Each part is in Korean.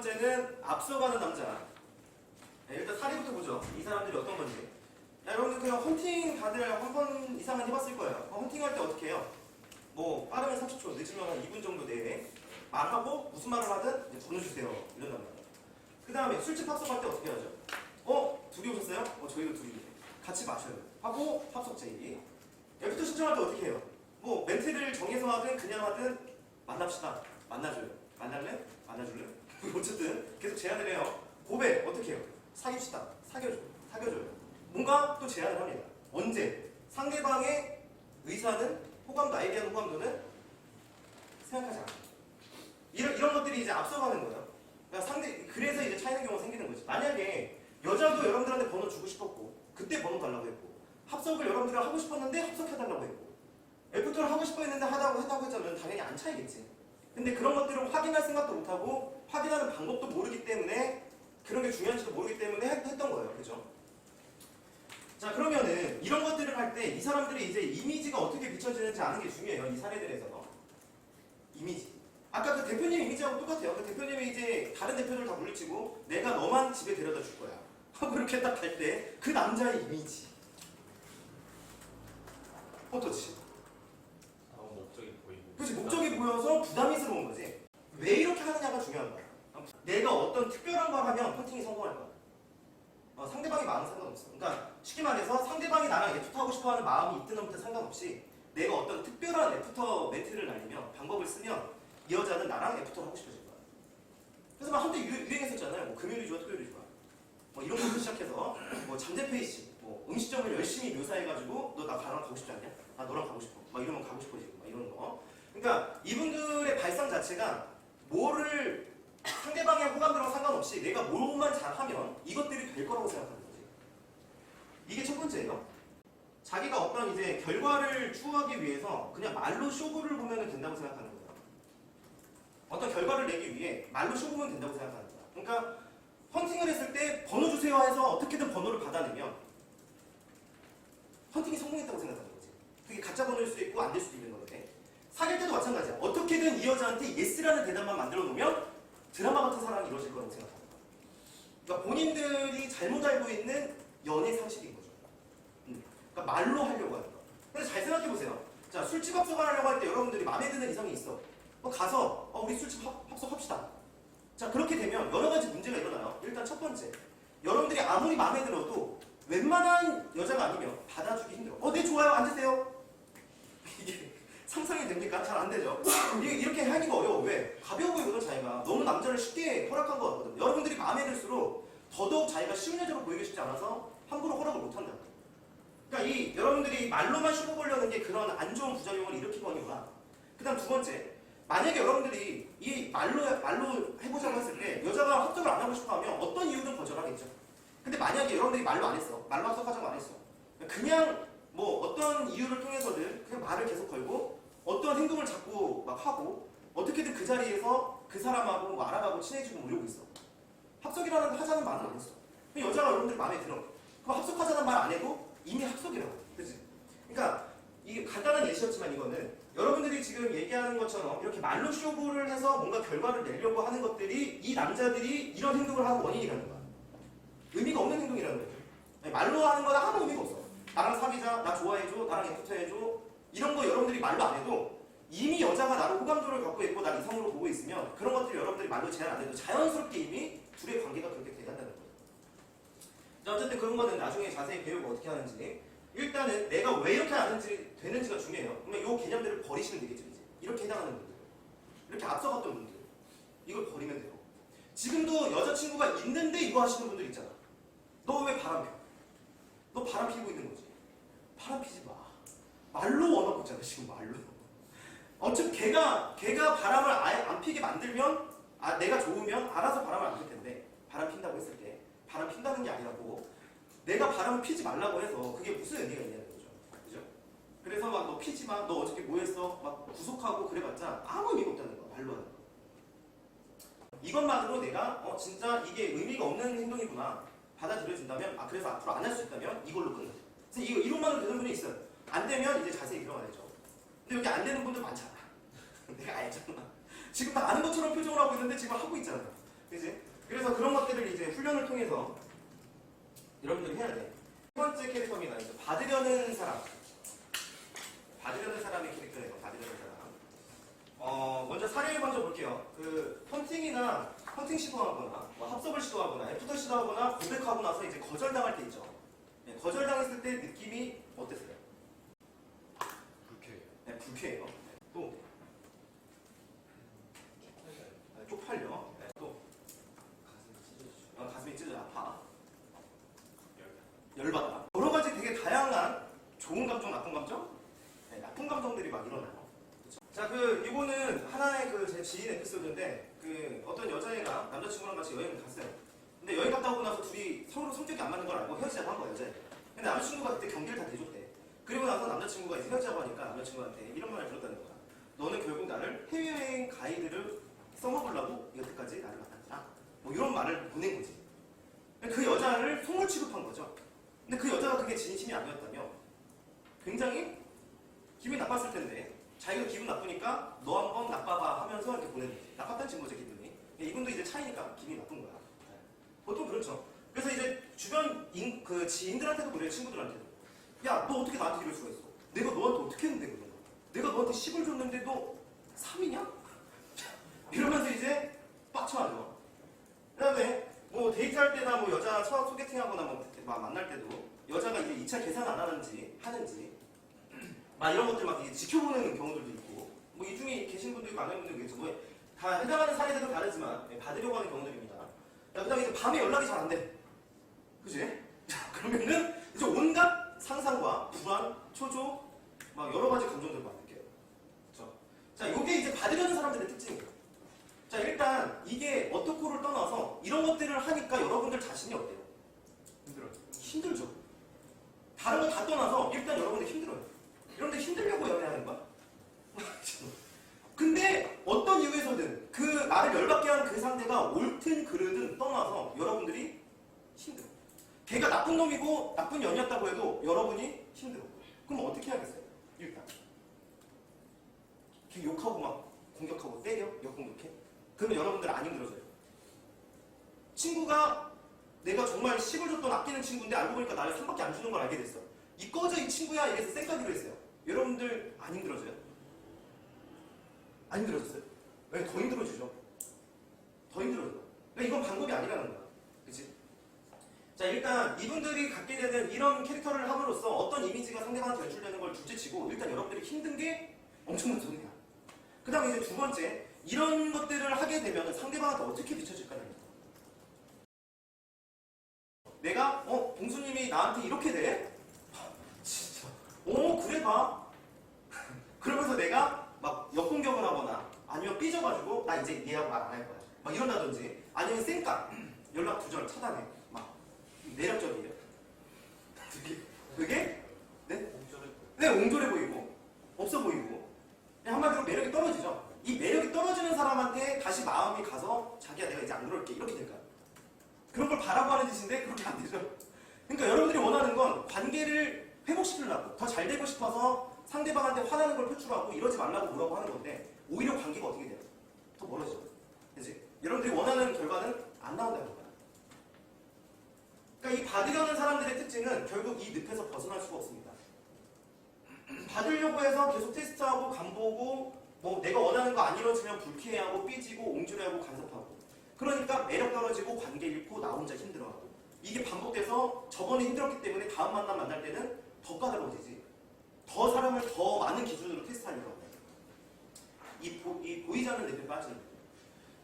번째는 앞서가는 남자. 네, 일단 사례부터 보죠. 이 사람들이 어떤 건지. 야, 여러분들 그냥 헌팅 다들 한 번 이상은 해봤을 거예요. 헌팅할 때 어떻게 해요? 뭐 빠르면 30초, 늦으면 한 2분 정도 내에 말하고 무슨 말을 하든 이제 번호 주세요. 이런단 말이에요. 그 다음에 술집 합석할 때 어떻게 하죠? 둘이 오셨어요? 저희도 둘이 같이 마셔요. 하고 합석 제의. 애프터 신청할 때 어떻게 해요? 뭐 멘트를 정해서 하든 그냥 하든 만납시다. 만나줘요. 만날래? 만나줄래? 어쨌든 계속 제안을 해요. 고백 어떻게 해요? 사귀시다. 사겨줘요. 뭔가 또 제안을 합니다. 언제? 상대방의 의사는 호감도, 아이에 대한 호감도는 생각하지 않아요. 이런 것들이 이제 앞서가는 거예요. 그러니까 그래서 이제 차이는 경우가 생기는 거지. 만약에 여자도 여러분들한테 번호 주고 싶었고, 그때 번호 달라고 했고, 합석을 여러분들이랑 하고 싶었는데 합석해달라고 했고, 애프터를 하고 싶어 했는데 했다고 했자면 당연히 안 차이겠지. 근데 그런 것들을 확인할 생각도 못하고, 확인하는 방법도 모르기 때문에, 그런 게 중요한지도 모르기 때문에 했던 거예요. 그죠? 자, 그러면은 이런 것들을 할 때 이 사람들이 이제 이미지가 어떻게 비춰지는지 아는 게 중요해요. 이 사례들에서. 이미지. 아까 그 대표님 이미지하고 똑같아요. 그 대표님이 이제 다른 대표들 다 물리치고 내가 너만 집에 데려다 줄 거야. 하고 이렇게 딱 갈 때 그 남자의 이미지. 어떠지? 목적이 보이고. 그렇지. 목적이 보여서 부담스러운 거지. 왜 이렇게 하느냐가 중요한 거야. 내가 어떤 특별한 걸 하면 헌팅이 성공할 거야. 상대방이 마음은 상관없어. 그러니까 쉽게 말해서 상대방이 나랑 애프터 하고 싶어하는 마음이 있든 없든 상관없이 내가 어떤 특별한 애프터 멘트를 날리면, 방법을 쓰면 이 여자는 나랑 애프터를 하고 싶어질 거야. 그래서 막 한때 유행했었잖아요. 뭐 금요일이 좋아, 토요일이 좋아. 뭐 이런 것부터 시작해서 뭐 잠재페이시, 뭐 음식점을 열심히 묘사해가지고 너 나 나랑 가고 싶지 않냐? 나 너랑 가고 싶어. 막 이러면 가고 싶어지고 막 이런 거. 그러니까 이분들의 발상 자체가 뭐를 상대방의 호감도랑 상관없이 내가 뭐만 잘하면 이것들이 될 거라고 생각하는 거지. 이게 첫 번째예요. 자기가 어떤 이제 결과를 추구하기 위해서 그냥 말로 쇼부를 보면 된다고 생각하는 거예요. 어떤 결과를 내기 위해 말로 쇼부면 된다고 생각하는 거야. 그러니까 헌팅을 했을 때 번호 주세요 해서 어떻게든 번호를 받아내면 헌팅이 성공했다고 생각하는 거지. 그게 가짜 번호일 수도 있고 안 될 수도 있는 건데, 사귈 때도 마찬가지야. 어떻게든 이 여자한테 예스라는 대답만 만들어 놓으면 드라마 같은 사랑이 이루어질 거라고 생각하는 거야. 그러니까 본인들이 잘못 알고 있는 연애 상식인 거죠. 그러니까 말로 하려고 하는 거. 근데 잘 생각해 보세요. 자, 술집 합석을 하려고 할 때 여러분들이 마음에 드는 이성이 있어. 가서 우리 술집 합석합시다. 자, 그렇게 되면 여러 가지 문제가 일어나요. 일단 첫 번째, 여러분들이 아무리 마음에 들어도 웬만한 여자가 아니면 받아주기 힘들어. 네, 좋아요. 앉으세요. 이게 상상이 됩니까? 잘 안 되죠. 이렇게 하기가 어려워. 왜? 가벼워 보이거든, 자기가. 너무 남자를 쉽게 허락한 것 같거든. 여러분들이 마음에 들수록 더더욱 자기가 쉬운 여자로 보이기 쉽지 않아서 함부로 허락을 못 한다. 그러니까 여러분들이 말로만 쉬고 보려는 게 그런 안 좋은 부작용을 일으키거니와, 그 다음 두 번째, 만약에 여러분들이 이 말로 해보자고 했을 때 여자가 합석을 안 하고 싶어 하면 어떤 이유든 거절하겠죠. 근데 만약에 여러분들이 말로 안 했어. 말로 합석하자고 안 했어. 그냥 뭐 어떤 이유를 통해서든 그냥 말을 계속 걸고 어떤 행동을 자꾸 막 하고 어떻게든 그 자리에서 그 사람하고 뭐 알아가고 친해지고 오려고 있어. 합석이라는 거 하자는 말은 안 했어. 여자가 여러분들 마음에 들어. 그럼 합석하자는 말 안 해도 이미 합석이라고. 그치? 그러니까 이게 간단한 예시였지만 이거는 여러분들이 지금 얘기하는 것처럼 이렇게 말로 쇼부를 해서 뭔가 결과를 내려고 하는 것들이 이 남자들이 이런 행동을 하는 원인이라는 거야. 의미가 없는 행동이라는 거죠. 말로 하는 거는 아무 의미가 없어. 나랑 사귀자, 나 좋아해줘, 나랑 애프터 해줘, 이런 거 여러분들이 말로 안 해도 이미 여자가 나를 호감도를 갖고 있고 나를 이성으로 보고 있으면 그런 것들을 여러분들이 말로 제안 안 해도 자연스럽게 이미 둘의 관계가 그렇게 돼간다는 거예요. 자, 어쨌든 그런 거는 나중에 자세히 배우고 어떻게 하는지, 일단은 내가 왜 이렇게 되는지가 중요해요. 그러면 이 개념들을 버리시면 되겠죠. 이제 이렇게 해당하는 분들, 이렇게 앞서갔던 분들, 이걸 버리면 돼요. 지금도 여자친구가 있는데 이거 하시는 분들 있잖아. 너 왜 바람 펴? 너 바람 피고 있는 거지. 바람 피지 마. 말로 원하고 있잖아, 지금 말로. 어차피 걔가 바람을 아예 안 피게 만들면, 내가 좋으면 알아서 바람을 안 필 텐데, 바람 핀다고 했을 때 바람 핀다는 게 아니라고 내가 바람을 피지 말라고 해서 그게 무슨 의미가 있냐는 거죠. 그죠? 그래서 막 너 피지 마, 너 어저께 뭐 했어? 막 구속하고 그래봤자 아무 의미가 없다는 거야, 말로 하는 거. 이것만으로 내가 진짜 이게 의미가 없는 행동이구나 받아들여진다면, 그래서 앞으로 안 할 수 있다면 이걸로 끝나죠. 그래서 이것만으로 되는 분이 있어요. 안 되면 이제 자세히 들어가야죠. 근데 여기 안 되는 분들 많잖아. 내가 알잖아. 지금 다 아는 것처럼 표정을 하고 있는데 지금 하고 있잖아요. 그지? 훈련을 통해서 여러분들이 해야 돼. 첫 번째 캐릭터입니다. 이제 받으려는 사람. 받으려는 사람의 캐릭터예요. 받으려는 사람. 먼저 사례를 먼저 볼게요. 그 헌팅 시도하거나 뭐 합석을 시도하거나 애프터 시도하거나 고백하고 나서 이제 거절당할 때 있죠. 네, 거절당했을 때 느낌이 어땠어요? 불쾌해요. 네, 불쾌해요. 또 쪽팔려. 네, 또 가슴이 찢어져 아파. 열받아. 여러 가지 되게 다양한 좋은 감정, 나쁜 감정, 네, 나쁜 감정들이 막 일어나요. 그쵸? 자, 이거는 하나의 제 지인 에피소드인데 어떤 여자애가 남자친구랑 같이 여행을 갔어요. 근데 여행 갔다 오고 나서 둘이 서로 성격이 안 맞는 걸 알고 헤어지자고 한 거예요, 여자애. 근데 남자친구가 그때 경기를 다 대줬대. 그리고 나서 남자친구가 이제 헤어지자고 하니까 남자친구한테 이런 말을 들었다는 거야. 너는 결국 나를 해외여행 가이드를 써먹으려고 여태까지 나를 만났다. 뭐 이런 말을 보낸 거지. 그 여자를 속물 취급한 거죠. 근데 그 여자가 그게 진심이 아니었다며 굉장히 기분이 나빴을 텐데 자기가 기분 나쁘니까 너 한번 나빠봐 하면서 이렇게 보내는 거지. 나빴다는 친구죠, 기분이. 이분도 이제 차이니까 기분이 나쁜 거야. 보통 그렇죠. 그래서 이제 주변 지인들한테도 그래요, 친구들한테도. 야, 너 어떻게 나한테 이럴 수가 있어? 내가 너한테 어떻게 했는데 그런 거? 내가 너한테 10을 줬는데도 3이냐? 이러면서 이제 빡쳐하죠. 그 다음에 뭐 데이트할 때나 뭐 여자 처음 소개팅하거나 뭐 만날 때도 여자가 이제 2차 계산 안 하는지 막 이런 것들 막 이제 지켜보는 경우들도 있고 뭐 이 중에 계신 분도 있고 안 계신 분도 있겠죠. 뭐 다 해당하는 사례들은 다르지만 받으려고 하는 경우들입니다. 그 다음에 이제 밤에 연락이 잘 안 돼. 그지? 그러면은 이제 온갖 상상과 불안, 초조 막 여러 가지 감정들을 막 느껴요. 그렇죠? 자, 요게 이제 받으려는 사람들의 특징이에요. 자, 일단 이게 어떻고를 떠나서 이런 것들을 하니까 여러분들 자신이 어때요? 힘들죠. 다른 거 다 떠나서 일단 여러분들 힘들어요. 여러분들 힘들려고 연애하는 거야? 근데 어떤 이유에서든 그 나를 열받게 한 그 상대가 옳든 그르든 떠나서 여러분들이 힘들어. 걔가 나쁜 놈이고 나쁜 년이었다고 해도 여러분이 힘들어. 그럼 어떻게 해야겠어요? 일단 걔 욕하고 막 공격하고 때려? 역공격해? 그러면 여러분들 안 힘들어져요. 친구가 내가 정말 10을 줬던 아끼는 친구인데 알고 보니까 나를 3밖에 안 주는 걸 알게 됐어. 이 꺼져 이 친구야 이래서 쌩까기로 했어요. 여러분들 안 힘들어져요? 안 힘들어졌어요? 왜? 더 힘들어지죠. 더 힘들어져. 그러니까 이건 방법이 아니라는 거야. 그치? 자, 일단 이분들이 갖게 되는 이런 캐릭터를 함으로써 어떤 이미지가 상대방한테 연출되는 걸 둘째치고 일단 여러분들이 힘든 게 엄청난 소리야. 그 다음에 이제 두 번째, 이런 것들을 하게 되면 상대방한테 어떻게 비춰질까요? 내가 봉수님이 나한테 이렇게 돼? 진짜 그래 봐. 그러면서 내가 막 역공격을 하거나 아니면 삐져가지고 나 이제 얘하고 말 안 할 거야 막 이런다든지 아니면 쌩까 연락 두절 차단해 막 매력적이에요. 그게 네, 옹졸해 보이고 없어 보이고 한마디로 매력이 떨어지죠. 이 매력이 떨어지는 사람한테 다시 마음이 가서 자기야 내가 이제 안 그럴게 이렇게 될까요? 그런 걸 바라고 하는 짓인데 그렇게 안 되죠. 그러니까 여러분들이 원하는 건 관계를 회복시키려고 더 잘 되고 싶어서 상대방한테 화나는 걸 표출하고 이러지 말라고 뭐라고 하는 건데 오히려 관계가 어떻게 돼요? 더 멀어져. 그치? 여러분들이 원하는 결과는 안 나온다는 거야. 그러니까 이 받으려는 사람들의 특징은 결국 이 늪에서 벗어날 수가 없습니다. 받으려고 해서 계속 테스트하고 간보고 뭐 내가 원하는 거 안 이루어지면 불쾌해하고 삐지고 옹졸해하고 간섭하고 그러니까 매력 떨어지고 관계 잃고 나 혼자 힘들어하고 이게 반복돼서 저번에 힘들었기 때문에 다음 만날 때는 더 까다로워지지. 더 사람을 더 많은 기준으로 테스트하려고 해요. 이 보이지 않는 늪에 빠지는 거예요.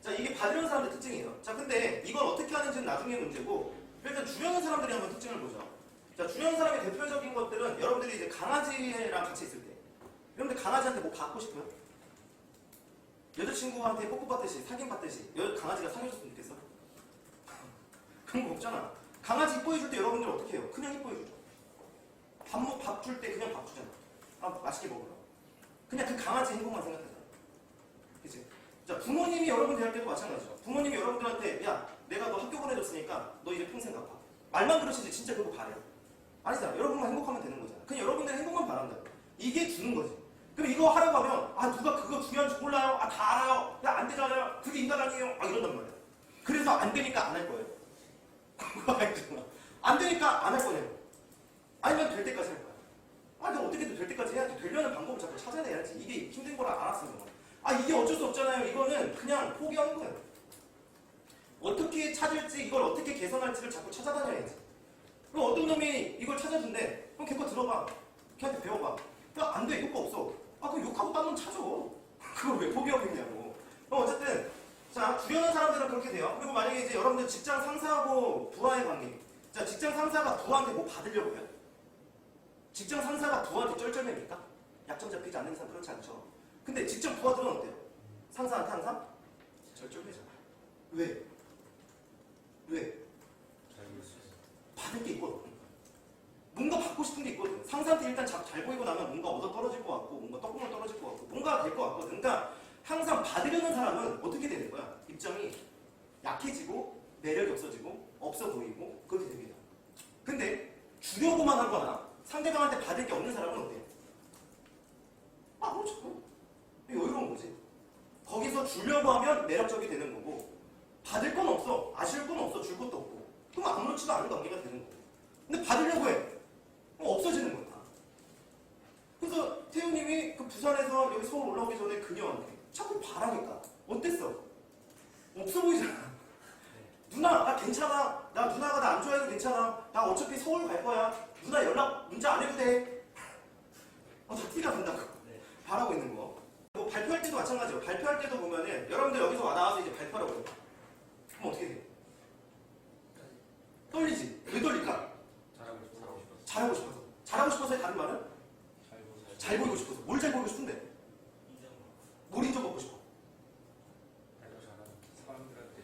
자, 이게 받으려는 사람들의 특징이에요. 자, 근데 이걸 어떻게 하는지는 나중에 문제고 일단 주려는 사람들이 한번 특징을 보죠. 자, 주려는 사람의 대표적인 것들은 여러분들이 이제 강아지랑 같이 있을 때 여러분들 강아지한테 뭐 받고 싶어요? 여자친구한테 뽀뽀받듯이 사귄받듯이 강아지가 사귀어줬으면 좋겠어? 그런 거 없잖아. 강아지 이뻐해줄 때 여러분들 어떻게 해요? 그냥 이뻐해주죠. 밥 줄 때 그냥 밥 주잖아. 아, 맛있게 먹으라. 그냥 그 강아지 행복만 생각하잖아. 그치? 자, 부모님이 여러분 대할 때도 마찬가지죠. 부모님이 여러분들한테 야, 내가 너 학교 보내줬으니까 너 이제 평생 갚아. 말만 그러시지 진짜 그거 바래요. 아니잖아. 여러분만 행복하면 되는 거잖아. 그냥 여러분들 행복만 바란다. 이게 주는 거지. 그럼 이거 하라고 하면 아, 누가 그거 중요한지 몰라요? 아, 다 알아요. 야, 안 되잖아요. 그게 인간 아니에요. 아, 이런단 말이야. 그래서 안 되니까 안 할 거예요. 안 되니까 안 할 거냐고. 아니면 될 때까지 할 거야. 아, 내가 어떻게든 될 때까지 해야지. 되려는 방법을 자꾸 찾아내야지. 이게 힘든 거라 알았어요. 아, 이게 어쩔 수 없잖아요. 이거는 그냥 포기하는 거예요. 어떻게 찾을지, 이걸 어떻게 개선할지를 자꾸 찾아다녀야지. 그럼 어떤 놈이 이걸 찾아준대. 그럼 걔 거 들어봐. 걔한테 배워봐. 야, 안 돼. 효과 없어. 아, 그럼 욕하고 딴 놈 찾아. 그걸 왜 포기하고 있냐고. 그럼 어쨌든, 자, 주려는 사람들은 그렇게 돼요. 그리고 만약에 이제 여러분들 직장 상사하고 부하의 관계. 자, 직장 상사가 부하한테 뭐 받으려고 해요? 직장 상사가 부하한테 쩔쩔맵니까? 약점 잡히지 않는 이상 그렇지 않죠. 근데 직장 부하들은 어때요? 상사한테 항상 쩔쩔매잖아. 왜? 왜? 받을 게 있거든. 뭔가 받고 싶은 게 있거든. 상사한테 일단 잘 보이고 나면 뭔가 얻어 떨어질 것 같고, 뭔가 떡국물 떨어질 것 같고, 뭔가 될 것 같거든. 그러니까 항상 받으려는 사람은 어떻게 되는 거야? 입장이 약해지고, 매력이 없어지고, 없어 보이고, 그렇게 됩니다. 근데 주려고만 하거나 상대방한테 받을 게 없는 사람은 어때요? 아, 그렇죠. 여유로운 거지. 거기서 주려고 하면 매력적이 되는 거고, 받을 건 없어, 아쉬울 건 없어, 줄 것도 없고, 그럼 아무렇지도 않은 관계가 되는 거고. 근데 받으려고 해. 그럼 없어지는 거야. 그래서 태우님이 그 부산에서 여기 서울 올라오기 전에 그녀한테 자꾸 바라니까 어땠어? 없어 보이잖아. 누나, 나 괜찮아. 나 누나가 나 안 좋아해도 괜찮아. 나 어차피 서울 갈 거야. 누나 연락 문자 안 해도 돼. 나 티가 난다고. 바라고 있는 거. 뭐 발표할 때도 마찬가지예요. 발표할 때도 보면은 여러분들 여기서 나와서 이제 발표하라고 해요. 그럼 어떻게 돼? 떨리지? 왜 떨릴까? 잘하고 싶어서. 잘하고 싶어서의 다른 말은? 잘 보이고 싶어서. 뭘 잘 보이고 싶은데? 뭘 인정받고 싶어?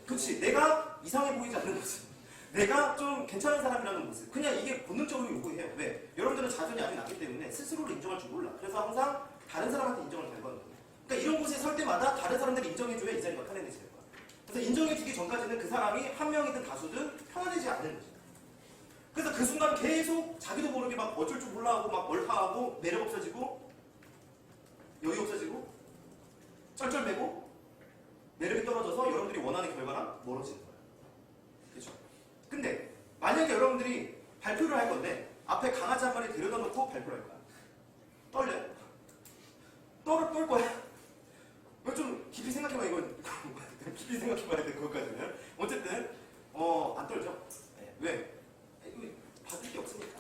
그치. 내가 이상해 보이지 않는 모습. 내가 좀 괜찮은 사람이라는 모습. 그냥 이게 본능적으로 요구해요. 왜? 여러분들은 자존이 아직 낮기 때문에 스스로를 인정할 줄 몰라. 그래서 항상 다른 사람한테 인정을 달구하는 거예요. 그러니까 이런 곳에 설 때마다 다른 사람들이 인정해줘야 이 자리가 편안해지는 거야. 그래서 인정해주기 전까지는 그 사람이 한 명이든 다수든 편안해지지 않는 거지. 그래서 그 순간 계속 자기도 모르게 막 어쩔 줄 몰라 하고 막 얼파하고 매력 없어지고 여유 없어지고 쩔쩔매고 매력이 떨어져서 여러분들이 원하는 결과랑 멀어지는 거예요. 그렇죠? 근데 만약에 여러분들이 발표를 할 건데 앞에 강아지 한 마리 데려다 놓고 발표를 할 거야. 떨려? 떨 거야? 이거 좀 깊이 생각해봐. 이거 깊이 생각해봐야 될 것까지는. 어쨌든 안 떨죠? 네. 왜? 이거 받을 게 없으니까.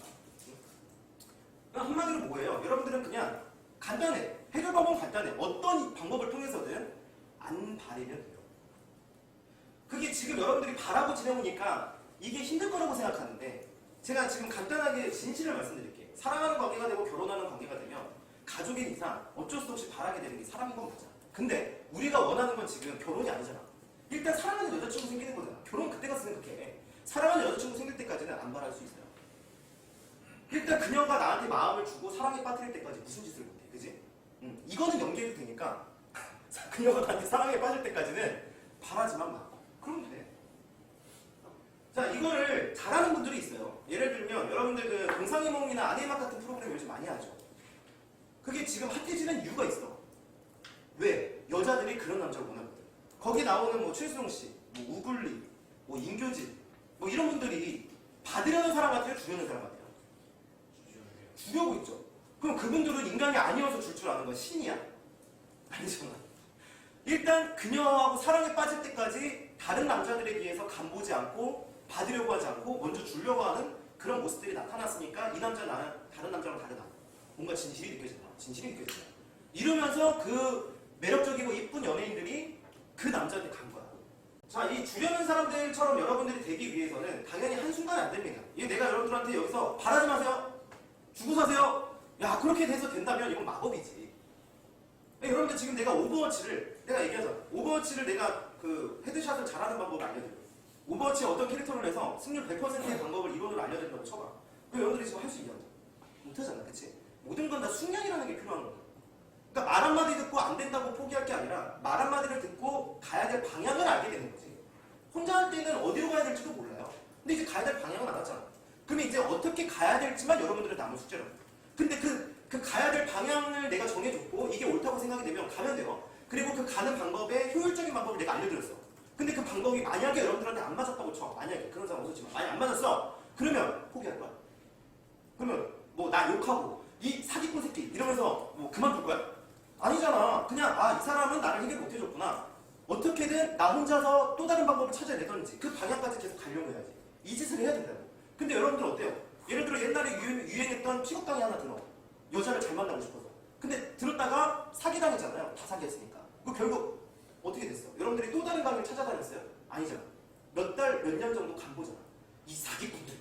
한마디로 뭐예요? 여러분들은 그냥 간단해. 해결 방법은 간단해. 어떤 방법을 통해서든 안 바리면 돼요. 그게 지금 여러분들이 바라고 지내보니까 이게 힘들 거라고 생각하는데 제가 지금 간단하게 진실을 말씀드릴게요. 사랑하는 관계가 되고 결혼하는 관계가 되면 가족인 이상 어쩔 수 없이 바라게 되는 게 사람인 건 맞아. 근데 우리가 원하는 건 지금 결혼이 아니잖아. 일단 사랑하는 여자친구 생기는 거잖아. 결혼 그때 가서 생각해. 사랑하는 여자친구 생길 때까지는 안 바랄 수 있어요. 일단 그녀가 나한테 마음을 주고 사랑에 빠뜨릴 때까지 무슨 짓을 못해. 그지? 이거는 연계해도 되니까 그녀가 나한테 사랑에 빠질 때까지는 바라지만 마. 그러면 돼. 자, 이거를 잘하는 분들이 있어요. 예를 들면 여러분들 그 동상의 몸이나 아내의 맛 같은 프로그램 요즘 많이 하죠. 그게 지금 핫해지는 이유가 있어. 왜? 여자들이 그런 남자를 원하거든. 거기 나오는 뭐 최수용 씨, 뭐 우글리, 뭐 임교진, 뭐 이런 분들이 받으려는 사람 같아요? 주려는 사람 같아요? 주려고 있죠. 그럼 그분들은 인간이 아니어서 줄 줄 아는 건 신이야? 아니잖아. 일단 그녀하고 사랑에 빠질 때까지 다른 남자들에 비해서 간보지 않고 받으려고 하지 않고 먼저 주려고 하는 그런 모습들이 나타났으니까 이 남자 나는 다른 남자랑 다르다. 뭔가 진실이 느껴진다. 진실이 느껴진다. 이러면서 그 매력적이고 이쁜 연예인들이 그 남자한테 간 거야. 자, 이 주려는 사람들처럼 여러분들이 되기 위해서는 당연히 한순간에 안 됩니다. 이게 내가 여러분들한테 여기서 바라지 마세요. 주고 사세요. 야, 그렇게 돼서 된다면 이건 마법이지. 여러분들 지금 내가 오버워치를 내가 얘기하잖아. 오버워치를 내가 그 헤드샷을 잘하는 방법을 알려드려요. 오버워치에 어떤 캐릭터를 해서 승률 100%의 방법을 이론으로 알려드린다고 쳐봐. 그럼 여러분들이 지금 할 수 있냐? 못하잖아. 그치? 모든 건 다 숙련이라는 게 필요한 거야. 그러니까 말 한마디 듣고 안 된다고 포기할 게 아니라 말 한마디를 듣고 가야 될 방향을 알게 되는 거지. 혼자 할 때는 어디로 가야 될지도 몰라요. 근데 이제 가야 될 방향은 알았잖아. 그러면 이제 어떻게 가야 될지만 여러분들은 남은 숙제라고. 근데 그 가야 될 방향을 내가 정해줬고 이게 옳다고 생각이 되면 가면 돼요. 그리고 그 가는 방법의 효율적인 방법을 내가 알려드렸어. 근데 그 방법이 만약에 여러분들한테 안 맞았다고 쳐. 만약에 그런 사람 없었지만 만약 안 맞았어. 그러면 포기할 거야. 그러면 뭐 나 욕하고 이 사기꾼 새끼 이러면서 뭐 그만둘 거야? 아니잖아. 그냥 이 사람은 나를 해결 못 해줬구나. 어떻게든 나 혼자서 또 다른 방법을 찾아내던지 그 방향까지 계속 가려고 해야지. 이 짓을 해야 된다고. 근데 여러분들 어때요? 예를 들어 옛날에 유행했던 픽업강의 하나 들어. 여자를 잘 만나고 싶어서. 근데 들었다가 사기당했잖아요. 다 사기했으니까. 그 결국 어떻게 됐어? 여러분들이 또 다른 강의를 찾아다녔어요? 아니잖아. 몇 달, 몇 년 정도 간 보잖아. 이 사기꾼들.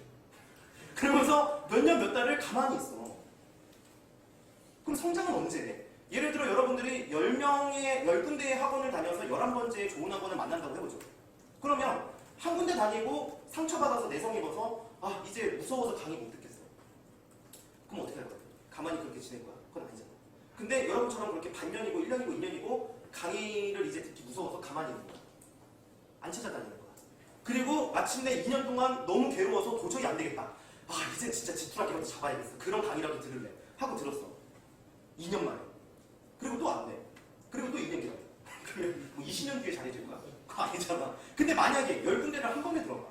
그러면서 몇 년, 몇 달을 가만히 있어. 그럼 성장은 언제 해? 예를 들어 여러분들이 10군데의 학원을 다녀서 11번째에 좋은 학원을 만난다고 해보죠. 그러면 한 군데 다니고 상처받아서 내성 입어서 이제 무서워서 강의 못 듣겠어. 그럼 어떻게 할 거야? 가만히 그렇게 지낼 거야? 그건 아니잖아. 근데 여러분처럼 그렇게 반년이고 1년이고 2년이고 강의를 이제 듣기 무서워서 가만히 있는 거야. 안 찾아다니는 거야. 그리고 마침내 2년 동안 너무 괴로워서 도저히 안 되겠다. 이제 진짜 지푸라기라도 잡아야겠어. 그런 강의라도 들을래. 하고 들었어. 2년 만에. 그리고 또 안 돼. 그리고 또 2년 기다려. 그러면 뭐 20년 뒤에 잘해질 거야? 그거 아니잖아. 근데 만약에 10군데를 한 번에 들어가.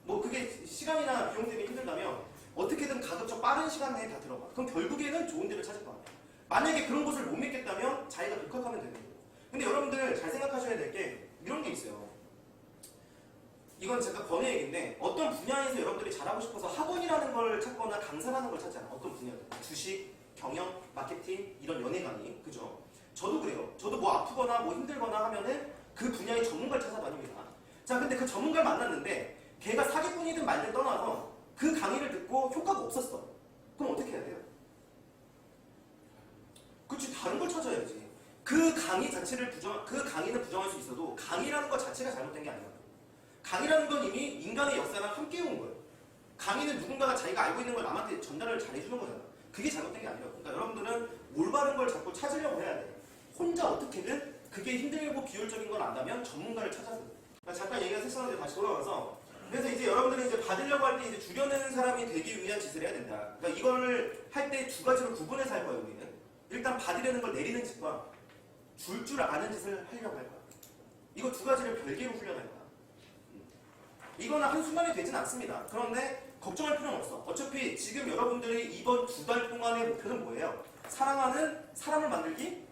뭐 그게 시간이나 비용 때문에 힘들다면 어떻게든 가급적 빠른 시간 내에 다 들어가. 그럼 결국에는 좋은 데를 찾을 거 아니야. 만약에 그런 곳을 못 믿겠다면 자기가 독학하면 되는 거고. 근데 여러분들 잘 생각하셔야 될 게 이런 게 있어요. 이건 제가 번외 얘기인데 어떤 분야에서 여러분들이 잘하고 싶어서 학원이라는 걸 찾거나 강사라는 걸 찾잖아. 어떤 분야든. 주식, 경영, 마케팅, 이런 연애 강의. 그죠? 저도 그래요. 저도 뭐 아프거나 뭐 힘들거나 하면은 그 분야의 전문가를 찾아다닙니다. 자, 근데 그 전문가를 만났는데 걔가 사기꾼이든 말든 떠나서 그 강의를 듣고 효과가 없었어. 그럼 어떻게 해야 돼요? 그치, 다른 걸 찾아야지. 그 강의 자체를 그 강의는 부정할 수 있어도 강의라는 것 자체가 잘못된 게 아니야. 강의라는 건 이미 인간의 역사랑 함께 온 거예요. 강의는 누군가가 자기가 알고 있는 걸 남한테 전달을 잘해주는 거잖아. 그게 잘못된 게 아니라고. 그러니까 여러분들은 올바른 걸 자꾸 찾으려고 해야 돼. 혼자 어떻게든 그게 힘들고 비효율적인 걸 안다면 전문가를 찾아서. 그러니까 잠깐 얘기가 세상에 다시 돌아와서 그래서 이제 여러분들이 이제 받으려고 할 때 이제 죽여내는 사람이 되기 위한 짓을 해야 된다. 그러니까 이걸 할 때 두 가지로 구분해서 할 거예요, 우리는. 일단 받으려는 걸 내리는 짓과 줄 아는 짓을 하려고 할 거야. 이거 두 가지를 별개로 훈련할 거야. 이거는 한순간에 되진 않습니다. 그런데 걱정할 필요는 없어. 어차피 지금 여러분들이 이번 2달 동안의 목표는 뭐예요? 사랑하는 사람을 만들기?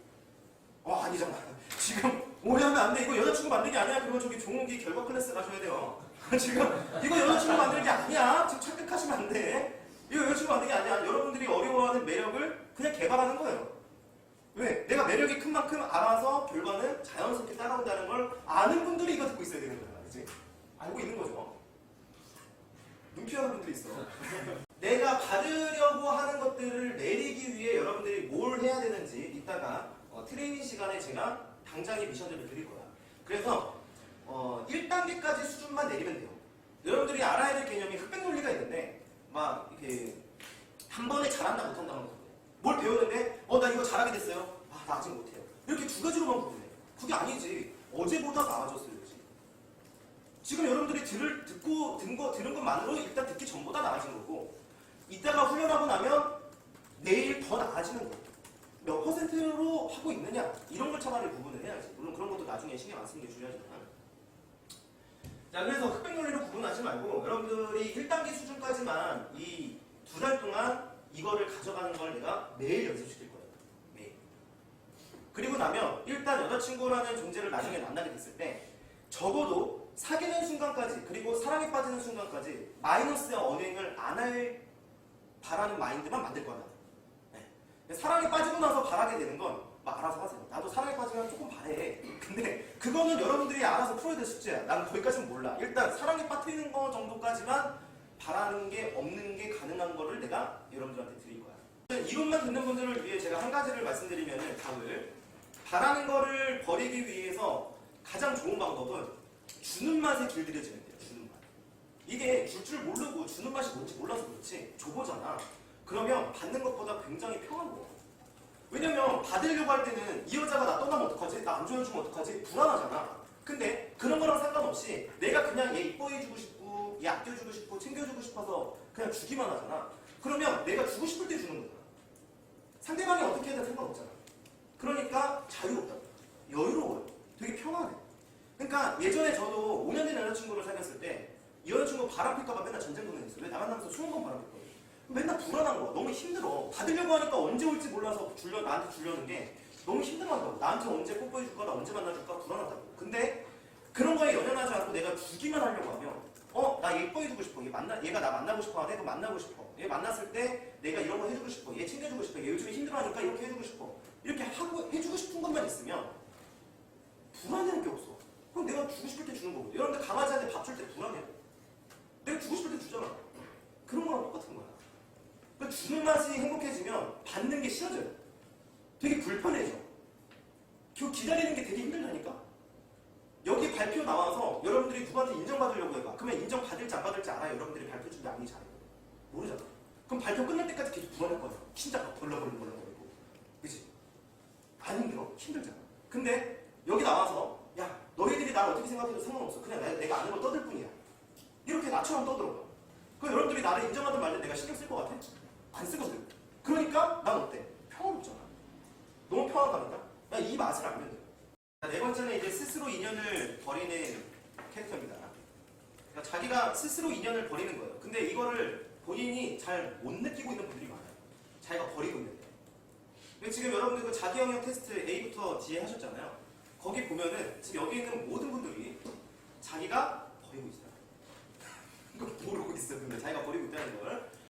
아니잖아. 지금 오해하면 안 돼. 이거 여자친구 만들기 아니야. 그러면 저기 종욱이 결과 클래스 가셔야 돼요. 지금 이거 여자친구 만들기 아니야. 지금 착각하시면 안 돼. 이거 여자친구 만들기 아니야. 여러분들이 어려워하는 매력을 그냥 개발하는 거예요. 왜? 내가 매력이 큰 만큼 알아서 결과는 자연스럽게 따라온다는 걸 아는 분들이 이거 듣고 있어야 되는 거야. 그치? 알고 있는 거죠. 눈 피하는 분들이 있어. 내가 받으려고 하는 것들을 내리기 위해 여러분들이 뭘 해야 되는지 이따가 트레이닝 시간에 제가 당장의 미션들을 드릴 거야. 그래서 1단계까지 수준만 내리면 돼요. 여러분들이 알아야 될 개념이 흑백 논리가 있는데 막 이렇게 한 번에 잘한다 못한다는 거거든요. 뭘 배우는데 나 이거 잘하게 됐어요. 나 아직 못해요. 이렇게 두 가지로만 구분해. 그게 아니지. 어제보다 나아졌어요. 지금 여러분들이 들은 것만으로 일단 듣기 전보다 나아진 거고 이따가 훈련하고 나면 내일 더 나아지는 거예요. 몇 퍼센트로 하고 있느냐 이런 걸 차라리 구분을 해야지. 물론 그런 것도 나중에 신경 안 쓰는 게 중요하지만 자, 그래서 흑백 논리로 구분하지 말고 여러분들이 1단계 수준까지만 이 2달 동안 이거를 가져가는 걸 내가 매일 연습시킬 거예요. 매일. 그리고 나면 일단 여자친구라는 존재를 나중에 만나게 됐을 때 적어도 사귀는 순간까지 그리고 사랑에 빠지는 순간까지 마이너스의 언행을 안 할 바라는 마인드만 만들 거야. 네. 사랑에 빠지고 나서 바라게 되는 건 알아서 하세요. 나도 사랑에 빠지면 조금 바래. 근데 그거는 여러분들이 알아서 풀어야 될 숙제야. 난 거기까지는 몰라. 일단 사랑에 빠뜨리는 거 정도까지만 바라는 게 없는 게 가능한 거를 내가 여러분들한테 드릴 거야. 이론만 듣는 분들을 위해 제가 한 가지를 말씀드리면 답을 바라는 거를 버리기 위해서 가장 좋은 방법은 주는 맛에 길들여지면 돼요. 주는 맛. 이게 줄 줄 모르고 주는 맛이 뭔지 몰라서 그렇지 줘보잖아. 그러면 받는 것보다 굉장히 평화로워. 왜냐면 받으려고 할 때는 이 여자가 나 떠나면 어떡하지? 나 안 좋아해주면 어떡하지? 불안하잖아. 근데 그런 거랑 상관없이 내가 그냥 얘 이뻐해주고 싶고 얘 아껴주고 싶고 챙겨주고 싶어서 그냥 주기만 하잖아. 그러면 내가 주고 싶을 때 주는 거야. 상대방이 어떻게 해도 상관없잖아. 그러니까 자유롭다. 여유로워요. 되게 편하네. 그러니까 예전에 저도 5년 된 여자친구를 사귀었을 때 이 여자친구 바람필까봐 맨날 전쟁통행했어요. 왜? 나 만나면서 술 먹으면 바람필거든. 맨날 불안한 거야. 너무 힘들어. 받으려고 하니까 언제 올지 몰라서 나한테 주려는 게 너무 힘들어한다고. 나한테 언제 뽀뽀해줄까? 나 언제 만나줄까? 불안하다고. 근데 그런 거에 연연하지 않고 내가 주기만 하려고 하면 나 예뻐해주고 싶어. 얘가 나 만나고 싶어 하네? 그럼 만나고 싶어. 얘 만났을 때 내가 이런 거 해주고 싶어. 얘 챙겨주고 싶어. 얘 요즘에 힘들어하니까 이렇게 해주고 싶어. 이렇게 하고 해주고 싶은 것만 있으면 불안해할 게 없어. 그럼 내가 주고 싶을 때 주는 거거든. 여러분들 강아지한테 밥 줄 때 불안해요. 내가 주고 싶을 때 주잖아. 그런 거랑 똑같은 거야. 그러니까 주는 맛이 행복해지면 받는 게 싫어져요. 되게 불편해져. 그 기다리는 게 되게 힘들다니까. 여기 발표 나와서 여러분들이 누구한테 인정받으려고 해봐. 그러면 인정받을지 안 받을지 알아요. 여러분들이 발표 준비 아니 잘해요. 모르잖아. 그럼 발표 끝날 때까지 계속 불안할 거야. 진짜 막 벌렁벌렁거리고. 그치? 안 힘들어. 힘들잖아. 근데 여기 나와서 야 너희들이 날 어떻게 생각해도 상관없어. 그냥 내가 아는 걸 떠들 뿐이야. 이렇게 나처럼 떠들어봐. 그럼 여러분들이 나를 인정하든 말든 내가 신경 쓸 것 같아? 안 쓰거든. 그러니까 난 어때? 평화롭잖아. 너무 평화감이다. 야, 이 맛을 알면 돼. 네 번째는 이제 스스로 인연을 버리는 캐릭터입니다. 그러니까 자기가 스스로 인연을 버리는 거예요. 근데 이거를 본인이 잘 못 느끼고 있는 분들이 많아요. 자기가 버리고 있는데. 근데 지금 여러분들 그 자기 영역 테스트 A부터 D에 하셨잖아요. 거기 보면은 지금 여기 있는 모든 분들이 자기가 버리고 있어요. 이거 모르고 있어요. 근데 자기가 버리고 있다는 걸.